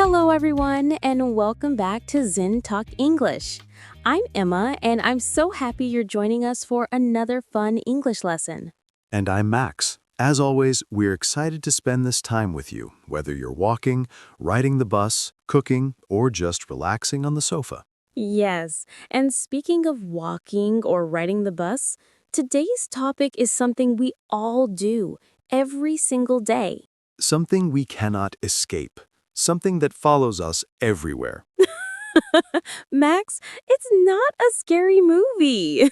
Hello, everyone, and welcome back to Zen Talk English. I'm Emma, and I'm so happy you're joining us for another fun English lesson. And I'm Max. As always, we're excited to spend this time with you, whether you're walking, riding the bus, cooking, or just relaxing on the sofa. Yes, and speaking of walking or riding the bus, today's topic is something we all do every single day. Something we cannot escape. Something that follows us everywhere. Max, it's not a scary movie.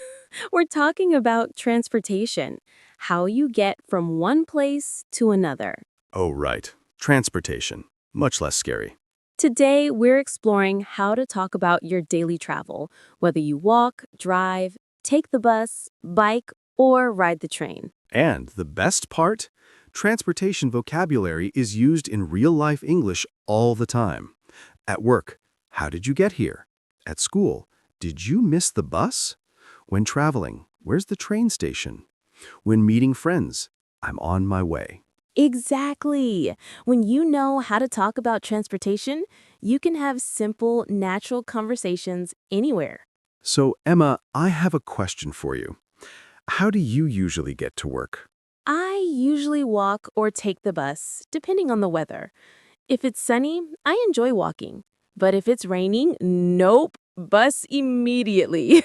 We're talking about transportation, how you get from one place to another. Oh, right. Transportation. Much less scary. Today, we're exploring how to talk about your daily travel, whether you walk, drive, take the bus, bike, or ride the train. And the best part? Transportation vocabulary is used in real-life English all the time. At work, how did you get here? At school, did you miss the bus? When traveling, where's the train station? When meeting friends, I'm on my way. Exactly. When you know how to talk about transportation, you can have simple, natural conversations anywhere. So, Emma, I have a question for you. How do you usually get to work? I usually walk or take the bus, depending on the weather. If it's sunny, I enjoy walking. But if it's raining, nope, bus immediately.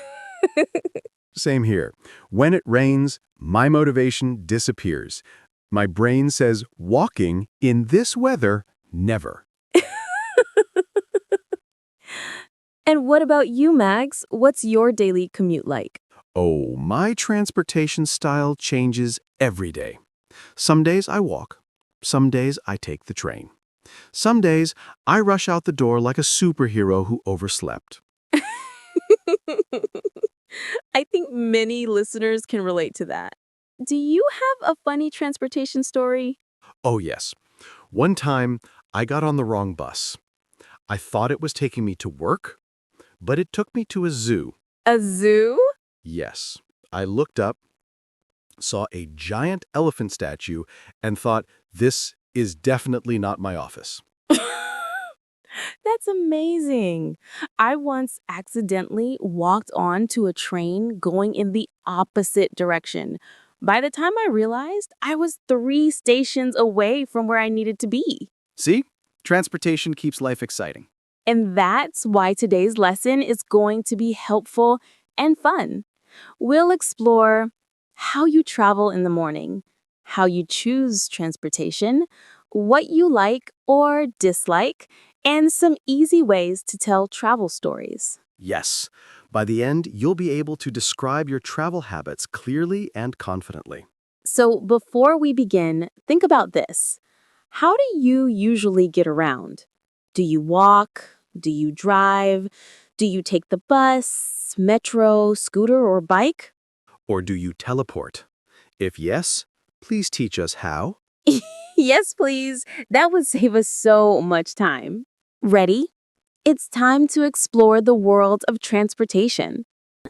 Same here. When it rains, my motivation disappears. My brain says, walking in this weather, never. And what about you, Max? What's your daily commute like? Oh, my transportation style changes every day. Some days I walk. Some days I take the train. Some days I rush out the door like a superhero who overslept. I think many listeners can relate to that. Do you have a funny transportation story? Oh, yes. One time, I got on the wrong bus. I thought it was taking me to work, but it took me to a zoo. A zoo? Yes. I looked up, saw a giant elephant statue, and thought, this is definitely not my office. That's amazing. I once accidentally walked onto a train going in the opposite direction. By the time I realized, I was 3 stations away from where I needed to be. See? Transportation keeps life exciting. And that's why today's lesson is going to be helpful and fun. We'll explore how you travel in the morning, how you choose transportation, what you like or dislike, and some easy ways to tell travel stories. Yes. By the end, you'll be able to describe your travel habits clearly and confidently. So before we begin, think about this. How do you usually get around? Do you walk? Do you drive? Do you take the bus, metro, scooter, or bike? Or do you teleport? If yes, please teach us how. Yes, please. That would save us so much time. Ready? It's time to explore the world of transportation.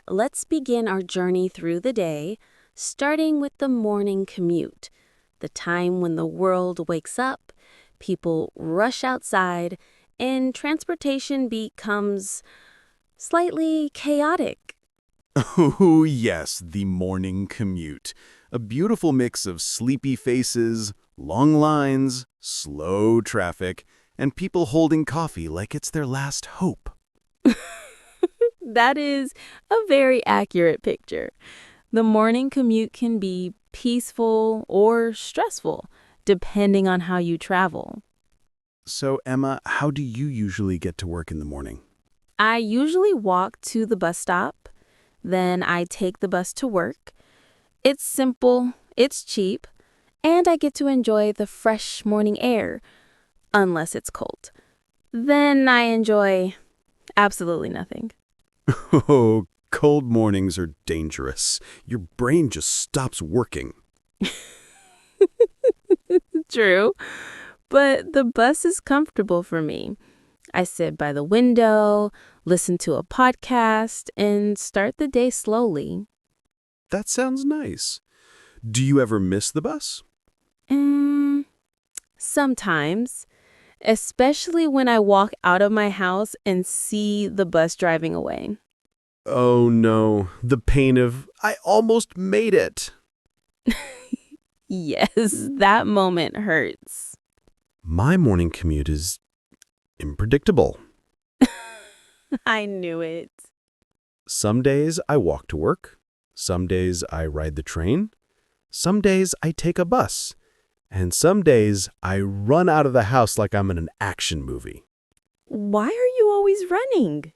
Let's begin our journey through the day, starting with the morning commute, the time when the world wakes up, people rush outside, and transportation becomes slightly chaotic. Oh, yes, the morning commute. A beautiful mix of sleepy faces, long lines, slow traffic, and people holding coffee like it's their last hope. That is a very accurate picture. The morning commute can be peaceful or stressful, depending on how you travel. So, Emma, how do you usually get to work in the morning? I usually walk to the bus stop, then I take the bus to work. It's simple, it's cheap, and I get to enjoy the fresh morning air, unless it's cold. Then I enjoy absolutely nothing. Oh, cold mornings are dangerous. Your brain just stops working. True, but the bus is comfortable for me. I sit by the window, listen to a podcast, and start the day slowly. That sounds nice. Do you ever miss the bus? Mm, sometimes. especially when I walk out of my house and see the bus driving away. Oh no, the pain of, I almost made it. Yes, that moment hurts. My morning commute is unpredictable. I knew it. Some days I walk to work. Some days I ride the train. Some days I take a bus. And some days I run out of the house like I'm in an action movie. Why are you always running?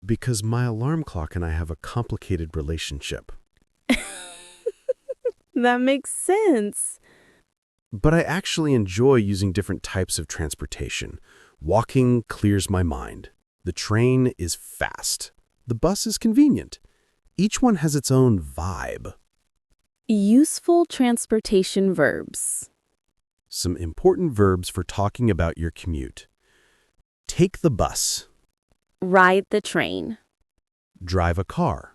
Because my alarm clock and I have a complicated relationship. That makes sense. But I actually enjoy using different types of transportation. Walking clears my mind. The train is fast. The bus is convenient. Each one has its own vibe. Useful transportation verbs. Some important verbs for talking about your commute. Take the bus. Ride the train. Drive a car.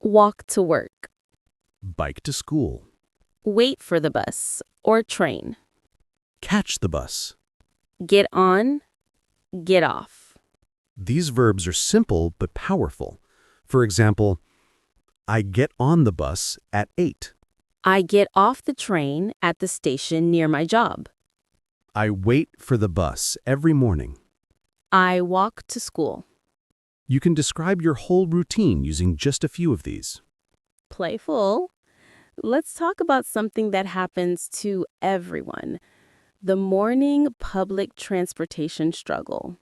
Walk to work. Bike to school. Wait for the bus or train. Catch the bus. Get on. Get off. These verbs are simple but powerful. For example, I get on the bus at 8. I get off the train at the station near my job. I wait for the bus every morning. I walk to school. You can describe your whole routine using just a few of these. Playful. Let's talk about something that happens to everyone. The morning public transportation struggle.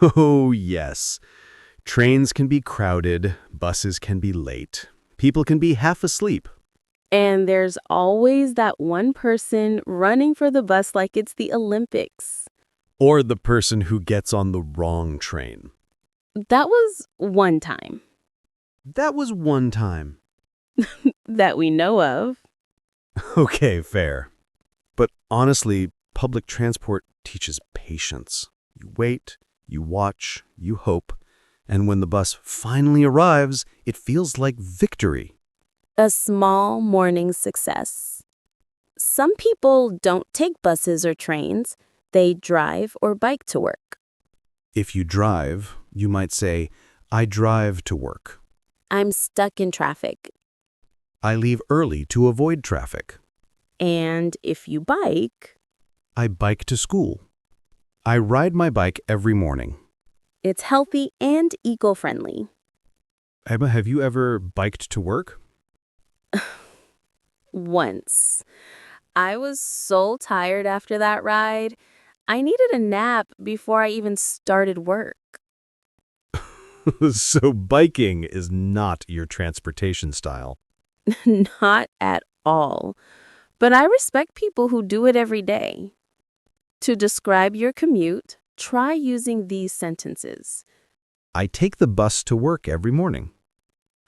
Oh, yes. Trains can be crowded, buses can be late, people can be half asleep. And there's always that one person running for the bus like it's the Olympics. Or the person who gets on the wrong train. That was one time That was one time. that we know of. Okay, fair. But honestly, public transport teaches patience. You wait, you watch, you hope, and when the bus finally arrives, it feels like victory. A small morning success. Some people don't take buses or trains. They drive or bike to work. If you drive, you might say, I drive to work. I'm stuck in traffic. I leave early to avoid traffic. And if you bike, I bike to school. I ride my bike every morning. it's healthy and eco-friendly. Emma, have you ever biked to work? Once. I was so tired after that ride. I needed a nap before I even started work. So biking is not your transportation style. Not at all. But I respect people who do it every day. To describe your commute, try using these sentences. I take the bus to work every morning.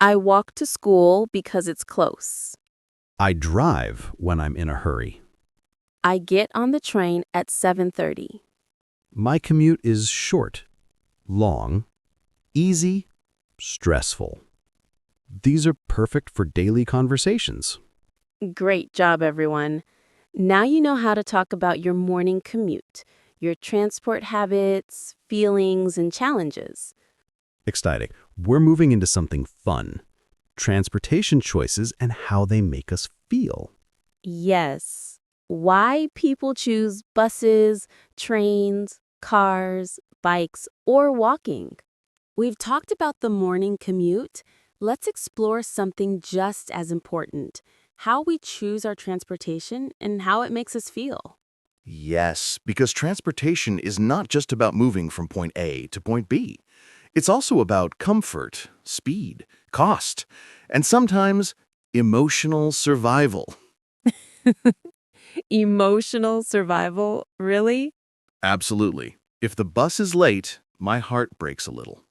I walk to school because it's close. I drive when I'm in a hurry. I get on the train at 7:30. My commute is short, long, easy, stressful. These are perfect for daily conversations. Great job, everyone. Now you know how to talk about your morning commute, your transport habits, feelings, and challenges. Exciting. We're moving into something fun. Transportation choices and how they make us feel. Yes, why people choose buses, trains, cars, bikes, or walking. We've talked about the morning commute. Let's explore something just as important, how we choose our transportation and how it makes us feel. Yes, because transportation is not just about moving from point A to point B. It's also about comfort, speed, cost, and sometimes emotional survival. Emotional survival, really? Absolutely. If the bus is late, my heart breaks a little.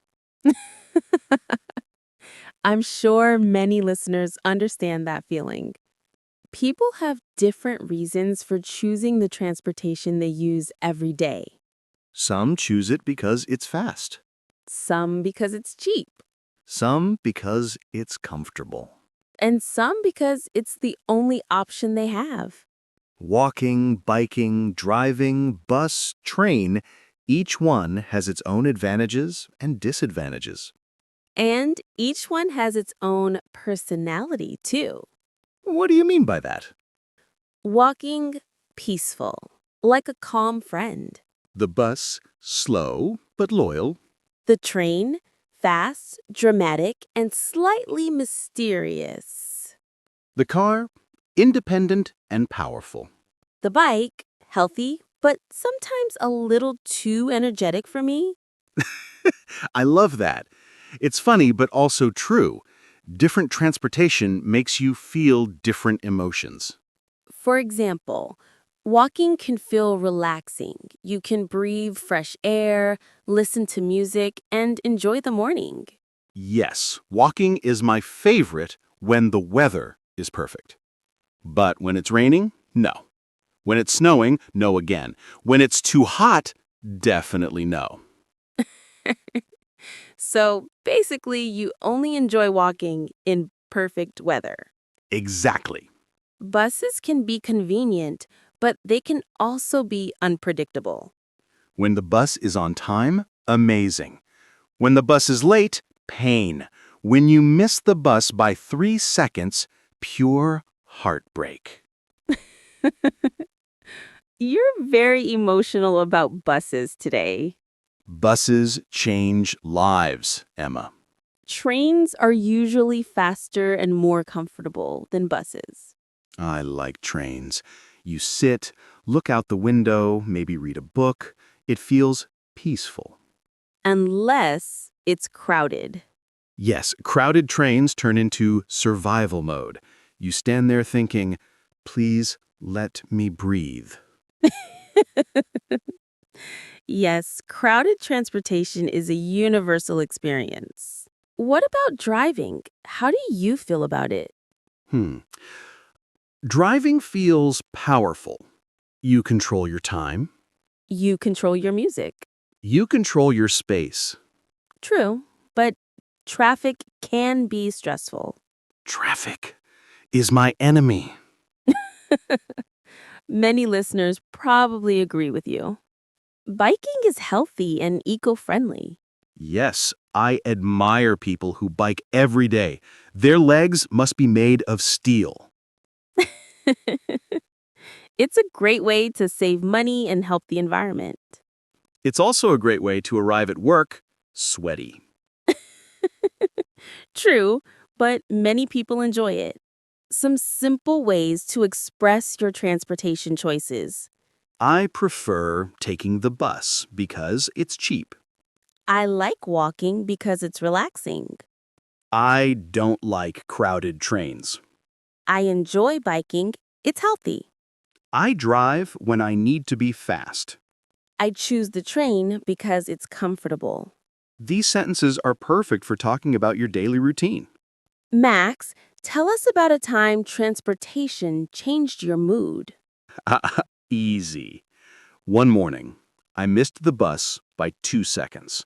I'm sure many listeners understand that feeling. People have different reasons for choosing the transportation they use every day. Some choose it because it's fast. Some because it's cheap, Some because it's comfortable. and some because it's the only option they have. Walking, biking, driving, bus, train, each one has its own advantages and disadvantages. And each one has its own personality, too. What do you mean by that? Walking, peaceful, like a calm friend. The bus, slow but loyal. The train, fast, dramatic, and slightly mysterious. The car, independent and powerful. The bike, healthy, but sometimes a little too energetic for me. I love that. It's funny but also true. Different transportation makes you feel different emotions. For example, walking can feel relaxing. You can breathe fresh air, listen to music, and enjoy the morning. Yes, walking is my favorite when the weather is perfect. But when it's raining, no. When it's snowing, no again. When it's too hot, definitely no. So basically, you only enjoy walking in perfect weather. Exactly. Buses can be convenient, but they can also be unpredictable. When the bus is on time, amazing. When the bus is late, pain. When you miss the bus by 3 seconds, pure heartbreak. You're very emotional about buses today. Buses change lives, Emma. Trains are usually faster and more comfortable than buses. I like trains. You sit, look out the window, maybe read a book. It feels peaceful. Unless it's crowded. Yes, crowded trains turn into survival mode. You stand there thinking, please let me breathe. Yes, crowded transportation is a universal experience. What about driving? How do you feel about it? Hmm. Driving feels powerful. You control your time. You control your music. You control your space. True, but traffic can be stressful. Traffic is my enemy. Many listeners probably agree with you. Biking is healthy and eco-friendly. Yes, I admire people who bike every day. Their legs must be made of steel. It's a great way to save money and help the environment. It's also a great way to arrive at work sweaty. True, but many people enjoy it. Some simple ways to express your transportation choices. I prefer taking the bus because it's cheap. I like walking because it's relaxing. I don't like crowded trains. I enjoy biking. It's healthy. I drive when I need to be fast. I choose the train because it's comfortable. These sentences are perfect for talking about your daily routine. Max, tell us about a time transportation changed your mood. Easy. One morning, I missed the bus by 2 seconds.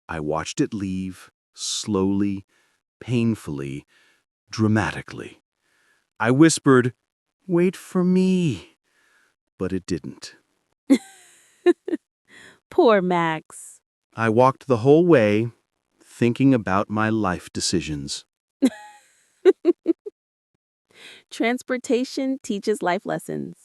I watched it leave, slowly, painfully, dramatically. I whispered, "Wait for me," but it didn't. Poor Max. I walked the whole way, thinking about my life decisions. Transportation teaches life lessons.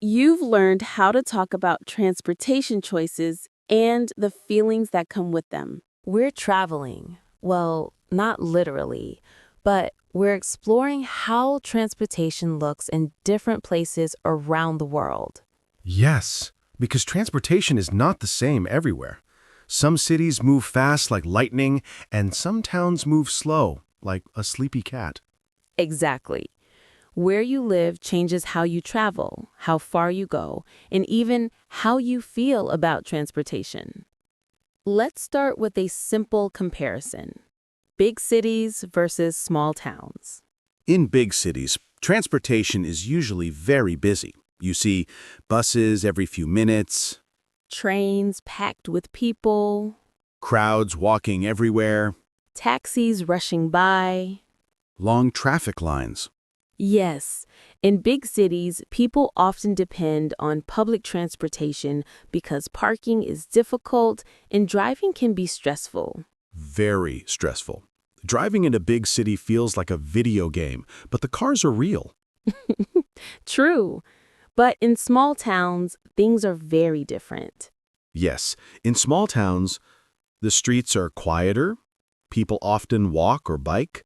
You've learned how to talk about transportation choices and the feelings that come with them. We're traveling. Well, not literally, but we're exploring how transportation looks in different places around the world. Yes, because transportation is not the same everywhere. Some cities move fast like lightning, and some towns move slow like a sleepy cat. Exactly. Where you live changes how you travel, how far you go, and even how you feel about transportation. Let's start with a simple comparison. Big cities versus small towns. In big cities, transportation is usually very busy. You see buses every few minutes, Trains packed with people, crowds walking everywhere, taxis rushing by. long traffic lines. Yes, in big cities, people often depend on public transportation because parking is difficult and driving can be stressful. Very stressful. Driving in a big city feels like a video game, but the cars are real. True, but in small towns, things are very different. Yes, in small towns, the streets are quieter, people often walk or bike,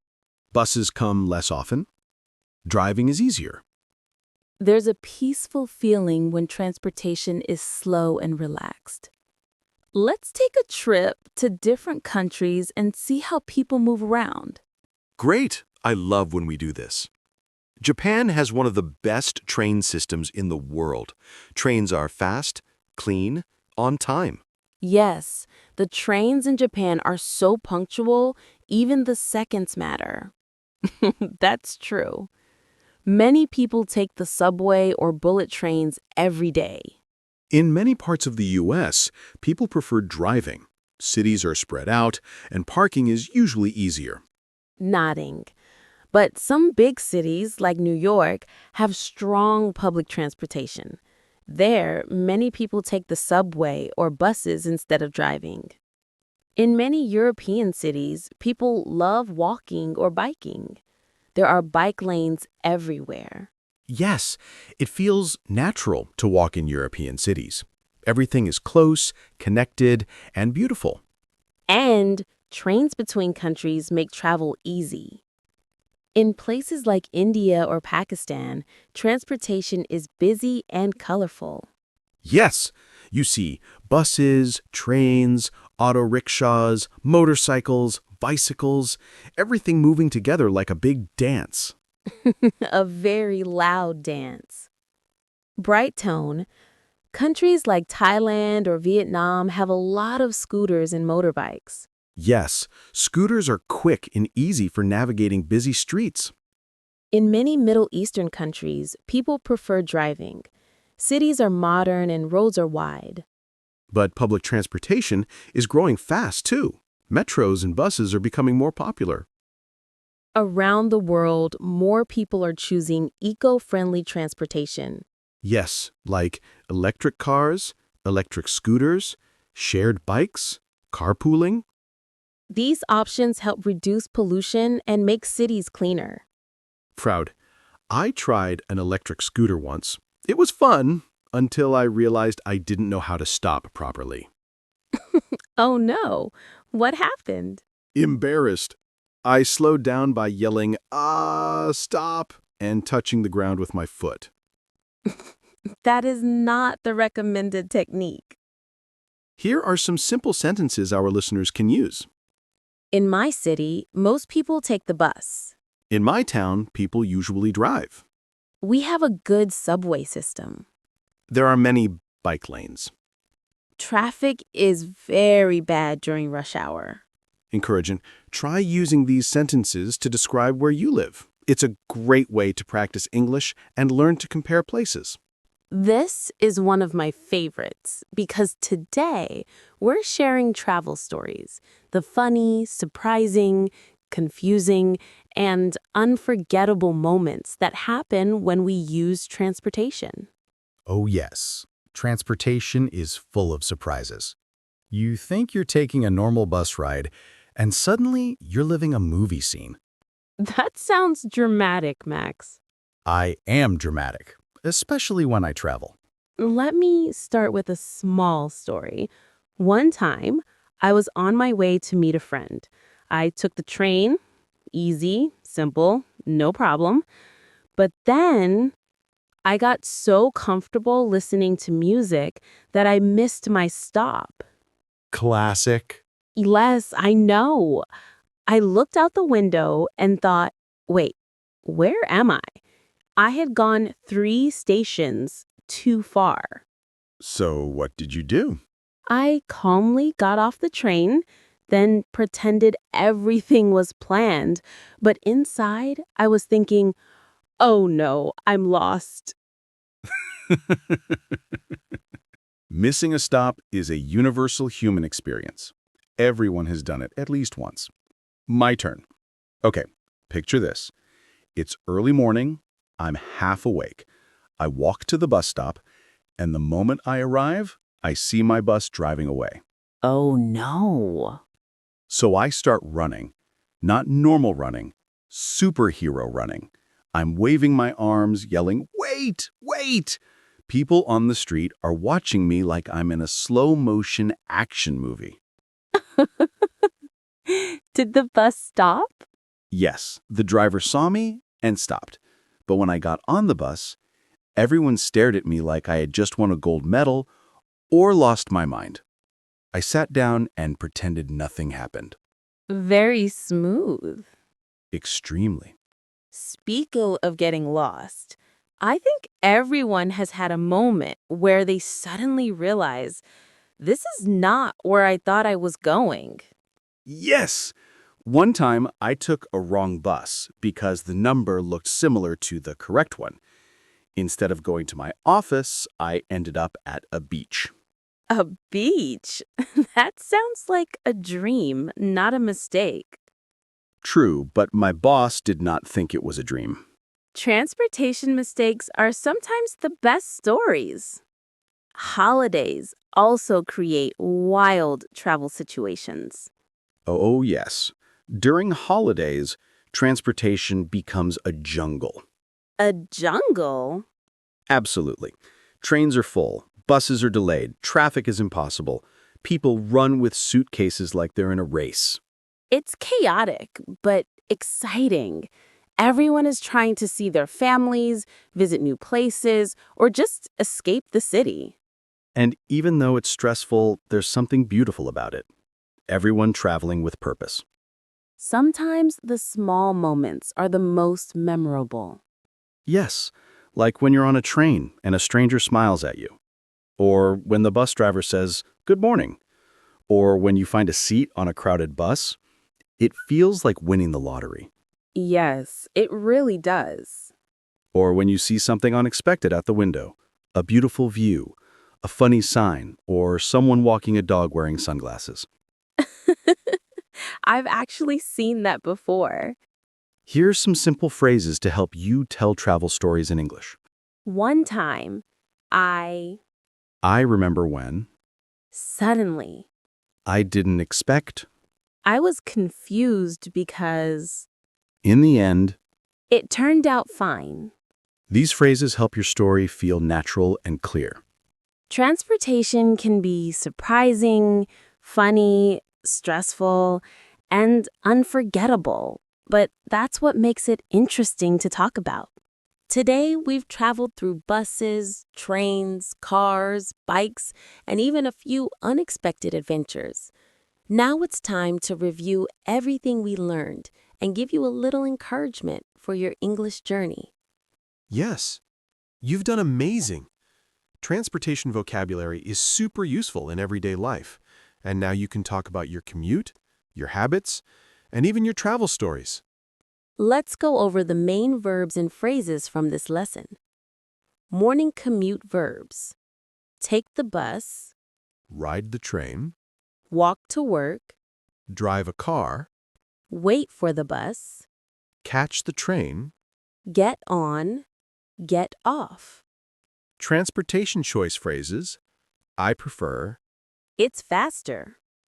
buses come less often, driving is easier. There's a peaceful feeling when transportation is slow and relaxed. Let's take a trip to different countries and see how people move around. Great! I love when we do this. Japan has one of the best train systems in the world. Trains are fast, clean, on time. Yes, the trains in Japan are so punctual, even the seconds matter. That's true. Many people take the subway or bullet trains every day. In many parts of the U.S., people prefer driving. Cities are spread out, and parking is usually easier. Nodding. But some big cities, like New York, have strong public transportation. There, many people take the subway or buses instead of driving. In many European cities, people love walking or biking. There are bike lanes everywhere. Yes, it feels natural to walk in European cities. Everything is close, connected, and beautiful. And trains between countries make travel easy. In places like India or Pakistan, transportation is busy and colorful. Yes, you see buses, trains, auto rickshaws, motorcycles, bicycles, everything moving together like a big dance. A very loud dance. Bright tone. Countries like Thailand or Vietnam have a lot of scooters and motorbikes. Yes, scooters are quick and easy for navigating busy streets. In many Middle Eastern countries, people prefer driving. Cities are modern and roads are wide. But public transportation is growing fast, too. Metros and buses are becoming more popular. Around the world, more people are choosing eco-friendly transportation. Yes, like electric cars, electric scooters, shared bikes, carpooling. These options help reduce pollution and make cities cleaner. Proud. I tried an electric scooter once. It was fun until I realized I didn't know how to stop properly. Oh no, what happened? Embarrassed. I slowed down by yelling, stop, and touching the ground with my foot. That is not the recommended technique. Here are some simple sentences our listeners can use. In my city, most people take the bus. In my town, people usually drive. We have a good subway system. There are many bike lanes. Traffic is very bad during rush hour. Encouraging. Try using these sentences to describe where you live. It's a great way to practice English and learn to compare places. This is one of my favorites because today we're sharing travel stories, the funny, surprising, confusing, and unforgettable moments that happen when we use transportation. Oh yes, transportation is full of surprises. You think you're taking a normal bus ride, and suddenly you're living a movie scene. That sounds dramatic, Max. I am dramatic, especially when I travel. Let me start with a small story. One time, I was on my way to meet a friend. I took the train, easy, simple, no problem. But then I got so comfortable listening to music that I missed my stop. Classic. Yes, I know. I looked out the window and thought, wait, where am I? I had gone 3 stations too far. So what did you do? I calmly got off the train, then pretended everything was planned. But inside, I was thinking, oh no, I'm lost. Missing a stop is a universal human experience. Everyone has done it at least once. My turn. Okay, picture this. It's early morning. I'm half awake. I walk to the bus stop, and the moment I arrive, I see my bus driving away. Oh no. So I start running. Not normal running, superhero running. I'm waving my arms, yelling, "Wait! Wait!" People on the street are watching me like I'm in a slow-motion action movie. Did the bus stop? Yes, the driver saw me and stopped. But when I got on the bus, everyone stared at me like I had just won a gold medal or lost my mind. I sat down and pretended nothing happened. Very smooth. Extremely. Speaking of getting lost, I think everyone has had a moment where they suddenly realize this is not where I thought I was going. Yes! One time, I took a wrong bus because the number looked similar to the correct one. Instead of going to my office, I ended up at a beach. A beach? That sounds like a dream, not a mistake. True, but my boss did not think it was a dream. Transportation mistakes are sometimes the best stories. Holidays also create wild travel situations. Oh, yes. During holidays, transportation becomes a jungle. A jungle? Absolutely. Trains are full, buses are delayed, traffic is impossible. People run with suitcases like they're in a race. It's chaotic, but exciting. Everyone is trying to see their families, visit new places, or just escape the city. And even though it's stressful, there's something beautiful about it. Everyone traveling with purpose. Sometimes the small moments are the most memorable. Yes, like when you're on a train and a stranger smiles at you. Or when the bus driver says, "Good morning." Or when you find a seat on a crowded bus. It feels like winning the lottery. Yes, it really does. Or when you see something unexpected at the window, a beautiful view, a funny sign, or someone walking a dog wearing sunglasses. I've actually seen that before. Here's some simple phrases to help you tell travel stories in English. One time, I I remember when. suddenly, I didn't expect. I was confused because In the end, it turned out fine. these phrases help your story feel natural and clear. Transportation can be surprising, funny, stressful, and unforgettable, but that's what makes it interesting to talk about. Today, we've traveled through buses, trains, cars, bikes, and even a few unexpected adventures. Now it's time to review everything we learned and give you a little encouragement for your English journey. Yes, you've done amazing. Transportation vocabulary is super useful in everyday life, and now you can talk about your commute, your habits, and even your travel stories. Let's go over the main verbs and phrases from this lesson. Morning commute verbs. Take the bus, Ride the train, walk to work, drive a car, wait for the bus, catch the train. get on, get off. Transportation choice phrases: I prefer, It's faster.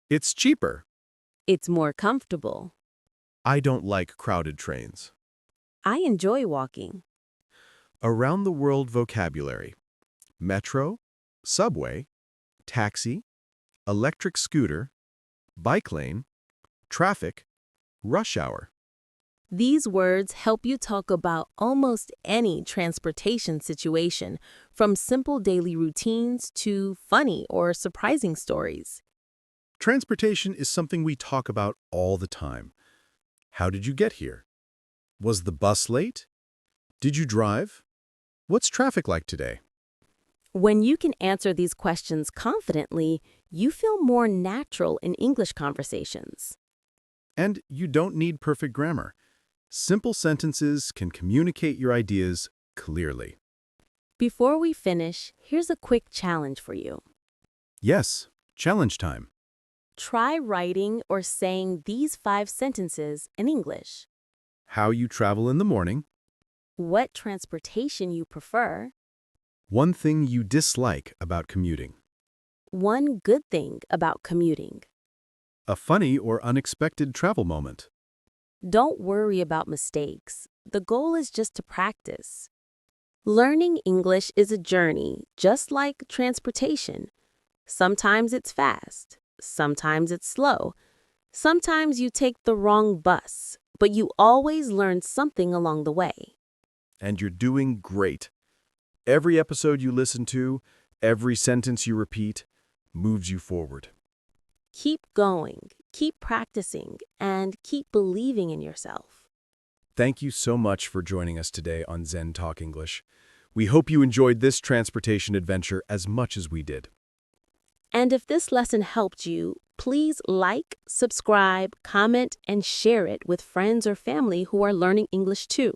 it's cheaper, It's more comfortable. I don't like crowded trains. I enjoy walking. Around the world vocabulary: metro, subway, taxi, electric scooter, bike lane, traffic, rush hour. These words help you talk about almost any transportation situation, from simple daily routines to funny or surprising stories. Transportation is something we talk about all the time. How did you get here? Was the bus late? Did you drive? What's traffic like today? When you can answer these questions confidently, you feel more natural in English conversations. And you don't need perfect grammar. Simple sentences can communicate your ideas clearly. Before we finish, here's a quick challenge for you. Yes, challenge time. Try writing or saying these 5 sentences in English. how you travel in the morning, what transportation you prefer, one thing you dislike about commuting, one good thing about commuting. a funny or unexpected travel moment. Don't worry about mistakes. The goal is just to practice. Learning English is a journey, just like transportation. Sometimes it's fast, sometimes it's slow, sometimes you take the wrong bus, but you always learn something along the way. And you're doing great. Every episode you listen to, every sentence you repeat, moves you forward. Keep going, keep practicing, and keep believing in yourself. Thank you so much for joining us today on Zen Talk English. We hope you enjoyed this transportation adventure as much as we did. And if this lesson helped you, please like, subscribe, comment, and share it with friends or family who are learning English too.